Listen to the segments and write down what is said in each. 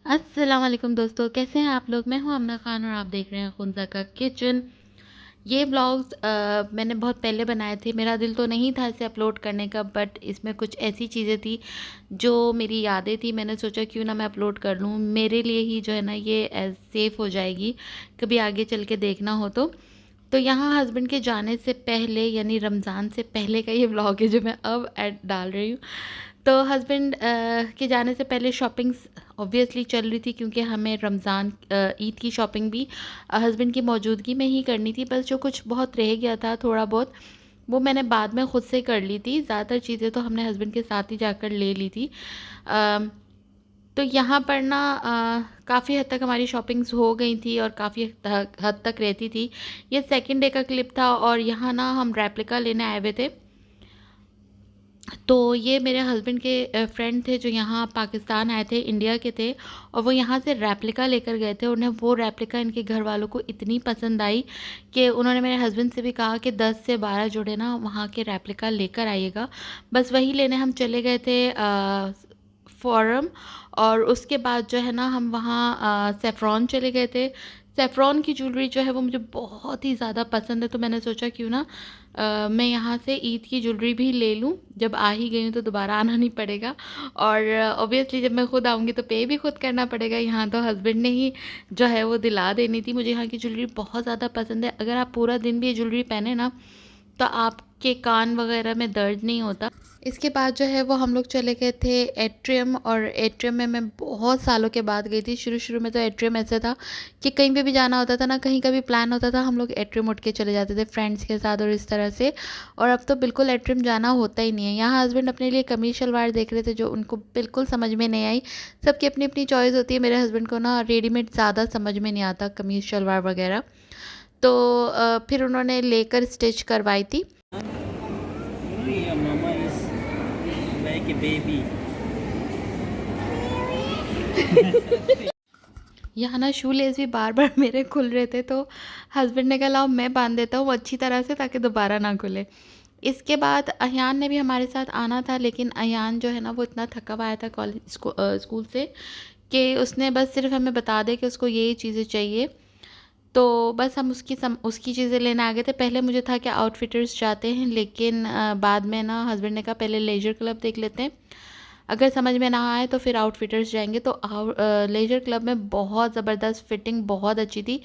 अस्सलाम वालेकुम दोस्तों, कैसे हैं आप लोग? मैं हूं अमना खान और आप देख रहे हैं खुंजा का किचन। ये व्लॉग्स मैंने बहुत पहले बनाए थे। मेरा दिल तो नहीं था इसे अपलोड करने का, बट इसमें कुछ ऐसी चीज़ें थी जो मेरी यादें थी। मैंने सोचा क्यों ना मैं अपलोड कर लूँ, मेरे लिए ही जो है ना ये एज सेफ़ हो जाएगी कभी आगे चल के देखना हो तो यहाँ हस्बैंड के जाने से पहले यानी रमज़ान से पहले का ये व्लॉग है जो मैं अब ऐड डाल रही हूँ। तो हस्बैंड के जाने से पहले शॉपिंग्स ऑब्वियसली चल रही थी, क्योंकि हमें रमज़ान ईद की शॉपिंग भी हस्बैंड की मौजूदगी में ही करनी थी। बस जो कुछ बहुत रह गया था थोड़ा बहुत, वो मैंने बाद में ख़ुद से कर ली थी। ज़्यादातर चीज़ें तो हमने हस्बैंड के साथ ही जाकर ले ली थी। तो यहाँ पर ना काफ़ी हद तक हमारी शॉपिंग्स हो गई थी और काफ़ी हद तक रहती थी। ये सेकंड डे का क्लिप था और यहाँ ना हम रेप्लिका लेने आए हुए थे। तो ये मेरे हस्बैंड के फ्रेंड थे जो यहाँ पाकिस्तान आए थे, इंडिया के थे, और वो यहाँ से रेप्लिका लेकर गए थे। उन्हें वो रेप्लिका इनके घर वालों को इतनी पसंद आई कि उन्होंने मेरे हस्बैंड से भी कहा कि 10 से 12 जोड़े ना वहाँ के रेप्लिका लेकर आइएगा। बस वही लेने हम चले गए थे फोरम। और उसके बाद जो है ना हम वहाँ सेफ्रॉन चले गए थे। सेफ्रॉन की ज्वेलरी जो है वो मुझे बहुत ही ज़्यादा पसंद है, तो मैंने सोचा क्यों ना मैं यहाँ से ईद की ज्वेलरी भी ले लूँ। जब आ ही गई हूँ तो दोबारा आना नहीं पड़ेगा, और ऑब्वियसली जब मैं खुद आऊँगी तो पे भी खुद करना पड़ेगा। यहाँ तो हस्बैंड ने ही जो है वो दिला देनी थी। मुझे यहाँ की ज्वेलरी बहुत ज़्यादा पसंद है। अगर आप पूरा दिन भी ये ज्वेलरी पहने ना तो आपके कान वगैरह में दर्द नहीं होता। इसके बाद जो है वो हम लोग चले गए थे एट्रियम, और एट्रियम में मैं बहुत सालों के बाद गई थी। शुरू में तो एट्रियम ऐसा था कि कहीं पे भी जाना होता था ना, कहीं का भी प्लान होता था, हम लोग एट्रियम उठ के चले जाते थे फ्रेंड्स के साथ और इस तरह से। और अब तो बिल्कुल एट्रियम जाना होता ही नहीं है। यहाँ हस्बैंड अपने लिए कमीज शलवार देख रहे थे जो उनको बिल्कुल समझ में नहीं आई। सबकी अपनी अपनी चॉइस होती है। मेरे हस्बैंड को ना रेडीमेड ज़्यादा समझ में नहीं आता, कमीज शलवार वगैरह। तो फिर उन्होंने लेकर स्टिच करवाई थी। Your mama is like a baby. यहाँ ना शू लेस भी बार बार मेरे खुल रहे थे, तो हस्बैंड ने कहा लाओ मैं बांध देता हूँ अच्छी तरह से ताकि दोबारा ना खुले। इसके बाद अयान ने भी हमारे साथ आना था, लेकिन अयान जो है ना वो इतना थका हुआ आया था स्कूल से कि उसने बस सिर्फ हमें बता दे कि उसको ये चीज़ें चाहिए। तो बस हम उसकी चीज़ें लेने आ गए थे। पहले मुझे था कि आउटफिटर्स जाते हैं, लेकिन बाद में ना हस्बैंड ने कहा पहले लेजर क्लब देख लेते हैं, अगर समझ में ना आए तो फिर आउटफिटर्स जाएंगे। तो लेजर क्लब में बहुत ज़बरदस्त फिटिंग बहुत अच्छी थी।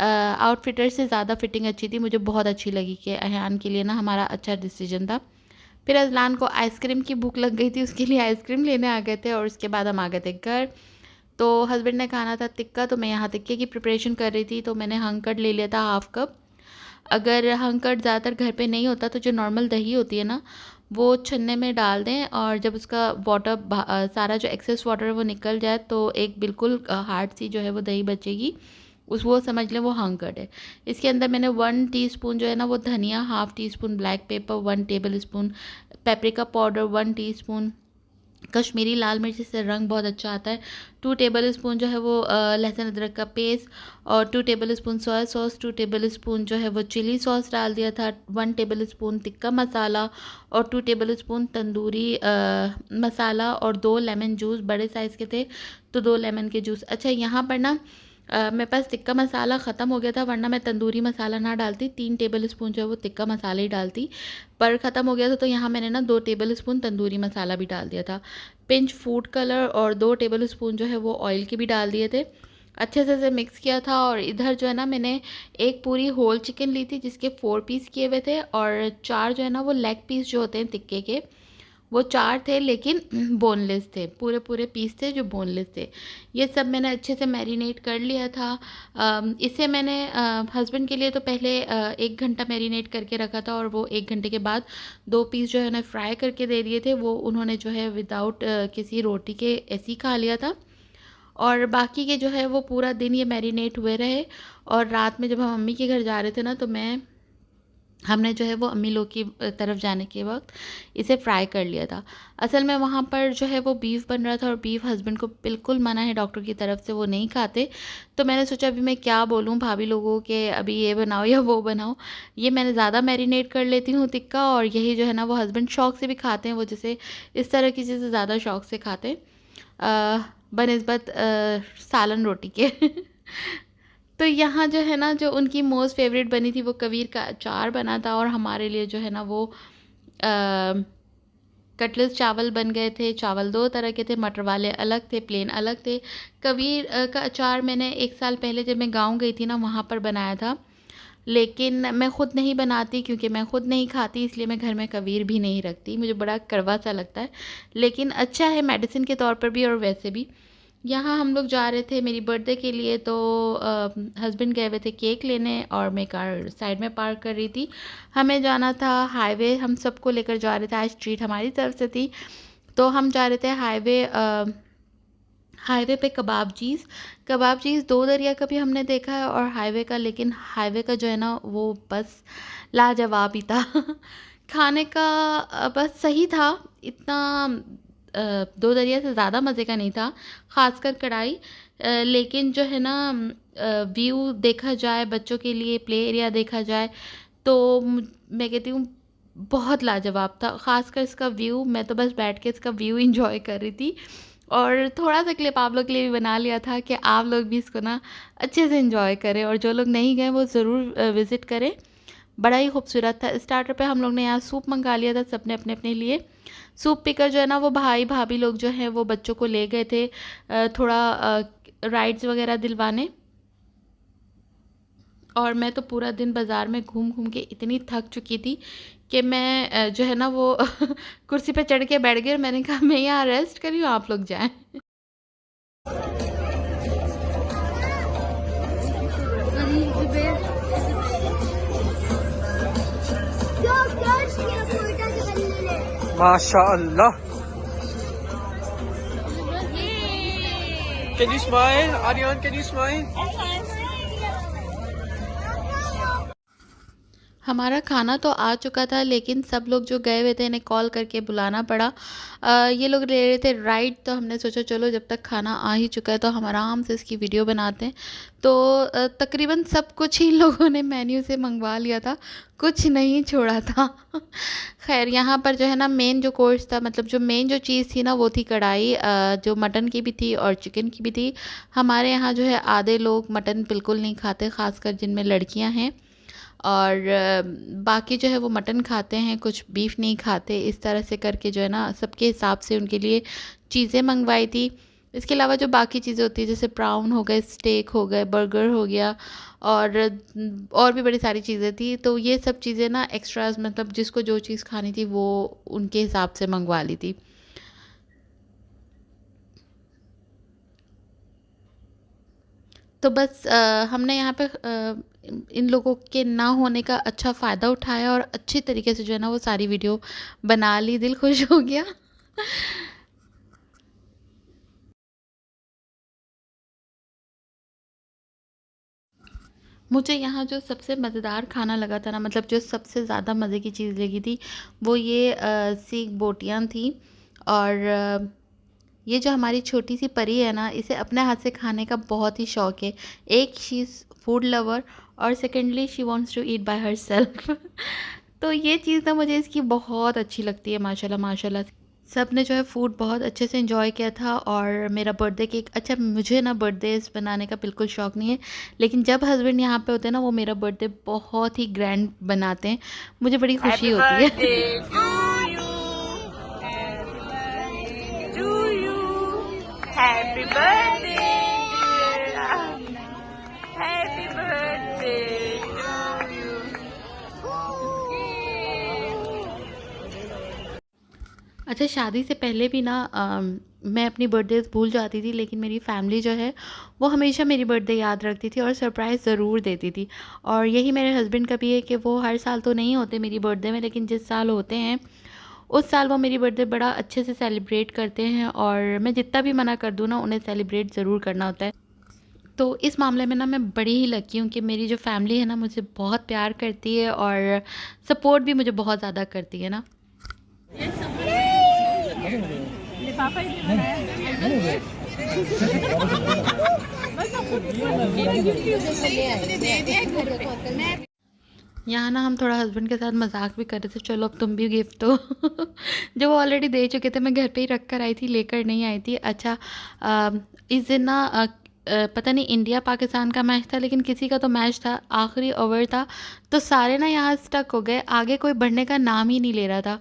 आउटफिटर्स से ज़्यादा फिटिंग अच्छी थी। मुझे बहुत अच्छी लगी कि अहान के लिए ना हमारा अच्छा डिसीजन था। फिर अजलान को आइसक्रीम की भूख लग गई थी, उसके लिए आइसक्रीम लेने आ गए थे, और उसके बाद हम आ गए थे घर। तो हस्बैंड ने खाना था टिक्का, तो मैं यहाँ टिक्के की प्रिपरेशन कर रही थी। तो मैंने हंकर्ड ले लिया था हाफ़ कप। अगर हंकर्ड ज़्यादातर घर पे नहीं होता तो जो नॉर्मल दही होती है ना वो छन्ने में डाल दें, और जब उसका वाटर सारा जो एक्सेस वाटर है वो निकल जाए तो एक बिल्कुल हार्ड सी जो है वो दही बचेगी। उस वो समझ लें वो हंकर्ड है। इसके अंदर मैंने 1 टीस्पून जो है ना वो धनिया, half teaspoon black pepper, 1 tablespoon paprika powder, 1 teaspoon Kashmiri लाल मिर्च, से रंग बहुत अच्छा आता है, 2 टेबल स्पून जो है वो लहसुन अदरक का पेस्ट, और 2 table spoon soya sauce, 2 table spoon जो है वो चिली सॉस डाल दिया था, 1 टेबल स्पून टिक्का मसाला, और 2 टेबल स्पून तंदूरी मसाला, और 2 लेमन जूस बड़े साइज़ के थे तो 2 लेमन के जूस। अच्छा, यहाँ पर ना मेरे पास टिक्का मसाला ख़त्म हो गया था, वरना मैं तंदूरी मसाला ना डालती, 3 टेबल स्पून जो है वो टिक्का मसाला ही डालती, पर ख़त्म हो गया था तो यहाँ मैंने ना 2 टेबल स्पून तंदूरी मसाला भी डाल दिया था। पिंच फूड कलर और 2 टेबल स्पून जो है वो ऑयल के भी डाल दिए थे। अच्छे से इसे मिक्स किया था, और इधर जो है ना मैंने एक पूरी होल चिकन ली थी जिसके 4 पीस किए हुए थे, और 4 जो है ना वो लेग पीस जो होते हैं टिक्के के, वो 4 थे लेकिन बोनलेस थे, पूरे पूरे पीस थे जो बोनलेस थे। ये सब मैंने अच्छे से मैरिनेट कर लिया था। इसे मैंने हस्बैंड के लिए तो पहले 1 घंटा मैरिनेट करके रखा था, और वो 1 घंटे के बाद 2 पीस जो है ना फ्राई करके दे दिए थे। वो उन्होंने जो है विदाउट किसी रोटी के ऐसे ही खा लिया था, और बाकी के जो है वो पूरा दिन ये मैरिनेट हुए रहे। और रात में जब हम अम्मी के घर जा रहे थे ना, तो हमने जो है वो अम्मी लोग की तरफ जाने के वक्त इसे फ्राई कर लिया था। असल में वहाँ पर जो है वो बीफ बन रहा था, और बीफ हस्बैंड को बिल्कुल मना है डॉक्टर की तरफ से, वो नहीं खाते। तो मैंने सोचा अभी मैं क्या बोलूँ भाभी लोगों के, अभी ये बनाओ या वो बनाओ। ये मैंने ज़्यादा मैरिनेट कर लेती हूँ टिक्का, और यही जो है ना वो हस्बैंड शौक से भी खाते हैं, वो जैसे इस तरह की चीज़ें ज़्यादा शौक से खाते हैं। बनिस्बत सालन रोटी के। तो यहाँ जो है ना, जो उनकी मोस्ट फेवरेट बनी थी वो कवीर का अचार बना था, और हमारे लिए जो है ना वो कटलेट्स चावल बन गए थे। चावल 2 तरह के थे, मटर वाले अलग थे, प्लेन अलग थे। कवीर का अचार मैंने 1 साल पहले जब मैं गाँव गई थी ना, वहाँ पर बनाया था, लेकिन मैं ख़ुद नहीं बनाती क्योंकि मैं ख़ुद नहीं खाती, इसलिए मैं घर में कवीर भी नहीं रखती। मुझे बड़ा कड़वा सा लगता है, लेकिन अच्छा है मेडिसिन के तौर पर भी और वैसे भी। यहाँ हम लोग जा रहे थे मेरी बर्थडे के लिए, तो हस्बैंड गए हुए थे केक लेने और मैं कार साइड में पार्क कर रही थी। हमें जाना था हाईवे, हम सबको लेकर जा रहे थे, आज ट्रीट हमारी तरफ से थी। तो हम जा रहे थे हाईवे पे कबाब चीज़ 2 दरिया का भी हमने देखा है और हाईवे का, लेकिन हाईवे का जो है ना वो बस लाजवाब ही था। खाने का बस सही था, इतना 2 दरिया से ज़्यादा मज़े का नहीं था, ख़ासकर कढ़ाई। लेकिन जो है ना व्यू देखा जाए, बच्चों के लिए प्ले एरिया देखा जाए, तो मैं कहती हूँ बहुत लाजवाब था। ख़ासकर इसका व्यू, मैं तो बस बैठ के इसका व्यू एंजॉय कर रही थी और थोड़ा सा क्लिप आप लोग के लिए भी बना लिया था कि आप लोग भी इसको ना अच्छे से एंजॉय करें, और जो लोग नहीं गए वो ज़रूर विज़िट करें। बड़ा ही खूबसूरत था। स्टार्टर पे हम लोग ने यहाँ सूप मंगा लिया था, सबने अपने अपने लिए। सूप पीकर जो है ना वो भाई भाभी लोग जो हैं वो बच्चों को ले गए थे थोड़ा राइड्स वगैरह दिलवाने, और मैं तो पूरा दिन बाज़ार में घूम घूम के इतनी थक चुकी थी कि मैं जो है ना वो कुर्सी पे चढ़ के बैठ गई और मैंने कहा मैं यहाँ रेस्ट करी हूँ, आप लोग जाएं। माशाअल्लाह। Can you smile? Aryan, can you smile? हमारा खाना तो आ चुका था, लेकिन सब लोग जो गए हुए थे इन्हें कॉल करके बुलाना पड़ा। ये लोग ले रहे थे राइड, तो हमने सोचा चलो जब तक खाना आ ही चुका है तो हम आराम से इसकी वीडियो बनाते हैं। तो तकरीबन सब कुछ ही लोगों ने मेन्यू से मंगवा लिया था, कुछ नहीं छोड़ा था। खैर यहाँ पर जो है ना मेन जो कोर्स था, मतलब जो मेन जो चीज़ थी ना वो थी कढ़ाई, जो मटन की भी थी और चिकन की भी थी। हमारे यहाँ जो है आधे लोग मटन बिल्कुल नहीं खाते, ख़ासकर जिनमें लड़कियाँ हैं, और बाकी जो है वो मटन खाते हैं, कुछ बीफ नहीं खाते। इस तरह से करके जो है ना सबके हिसाब से उनके लिए चीज़ें मंगवाई थी। इसके अलावा जो बाकी चीज़ें होती है जैसे प्राउन हो गए, स्टेक हो गए, बर्गर हो गया, और भी बड़ी सारी चीज़ें थी। तो ये सब चीज़ें ना एक्स्ट्रास, मतलब जिसको जो चीज़ खानी थी वो उनके हिसाब से मंगवा ली थी। तो बस हमने यहाँ पे इन लोगों के ना होने का अच्छा फ़ायदा उठाया और अच्छी तरीके से जो है ना वो सारी वीडियो बना ली, दिल खुश हो गया। मुझे यहाँ जो सबसे मज़ेदार खाना लगा था ना, मतलब जो सबसे ज़्यादा मज़े की चीज़ लगी थी वो ये सीख बोटियाँ थी, और ये जो हमारी छोटी सी परी है ना, इसे अपने हाथ से खाने का बहुत ही शौक़ है। एक शी इज़ फूड लवर, और secondly she wants to eat by herself. तो ये चीज़ ना मुझे इसकी बहुत अच्छी लगती है, माशाल्लाह माशाल्लाह। सब ने जो है फूड बहुत अच्छे से एंजॉय किया था, और मेरा बर्थडे केक, अच्छा मुझे ना बर्थडेज बनाने का बिल्कुल शौक़ नहीं है, लेकिन जब हस्बैंड यहाँ पे होते हैं ना वो मेरा बर्थडे बहुत ही ग्रैंड बनाते हैं, मुझे बड़ी खुशी होती है। Happy birthday, happy birthday to you. अच्छा, शादी से पहले भी ना मैं अपनी बर्थडेज़ भूल जाती थी, लेकिन मेरी फैमिली जो है वो हमेशा मेरी बर्थडे याद रखती थी और सरप्राइज़ ज़रूर देती थी। और यही मेरे हस्बैंड का भी है कि वो हर साल तो नहीं होते मेरी बर्थडे में, लेकिन जिस साल होते हैं उस साल वो मेरी बर्थडे बड़ा अच्छे से सेलिब्रेट करते हैं, और मैं जितना भी मना कर दूँ ना उन्हें सेलिब्रेट ज़रूर करना होता है। तो इस मामले में ना मैं बड़ी ही लकी हूँ कि मेरी जो फैमिली है ना मुझे बहुत प्यार करती है और सपोर्ट भी मुझे बहुत ज़्यादा करती है ना। यहाँ ना हम थोड़ा हस्बैंड के साथ मजाक भी कर रहे थे, चलो अब तुम भी गिफ्ट दो। जो वो ऑलरेडी दे चुके थे, मैं घर पे ही रख कर आई थी, लेकर नहीं आई थी। अच्छा, इस दिन ना पता नहीं इंडिया पाकिस्तान का मैच था, लेकिन किसी का तो मैच था, आखिरी ओवर था, तो सारे ना यहाँ स्टक हो गए, आगे कोई बढ़ने का नाम ही नहीं ले रहा था।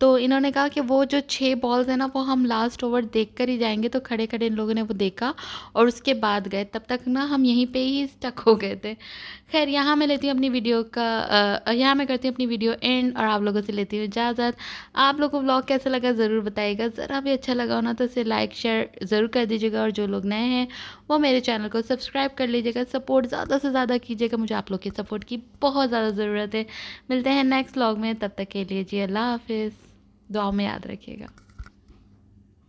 तो इन्होंने कहा कि वो जो 6 बॉल्स है ना, वो हम लास्ट ओवर देख कर ही जाएंगे। तो खड़े खड़े इन लोगों ने वो देखा और उसके बाद गए, तब तक ना हम यहीं पे ही स्टक हो गए थे। खैर, यहाँ मैं लेती हूँ अपनी वीडियो का यहाँ मैं करती हूँ अपनी वीडियो एंड, और आप लोगों से लेती हूँ इजाज़त। आप लोगों को व्लॉग कैसा लगा ज़रूर बताइएगा, ज़रा भी अच्छा लगा हो ना तो इसे लाइक शेयर ज़रूर कर दीजिएगा, और जो लोग नए हैं वो मेरे चैनल को सब्सक्राइब कर लीजिएगा। सपोर्ट ज़्यादा से ज़्यादा कीजिएगा, मुझे आप लोग की सपोर्ट की बहुत ज़्यादा ज़रूरत है। मिलते हैं नेक्स्ट व्लॉग में, तब तक के लिए जी अल्लाह हाफिज़, दुआ में याद रखिएगा।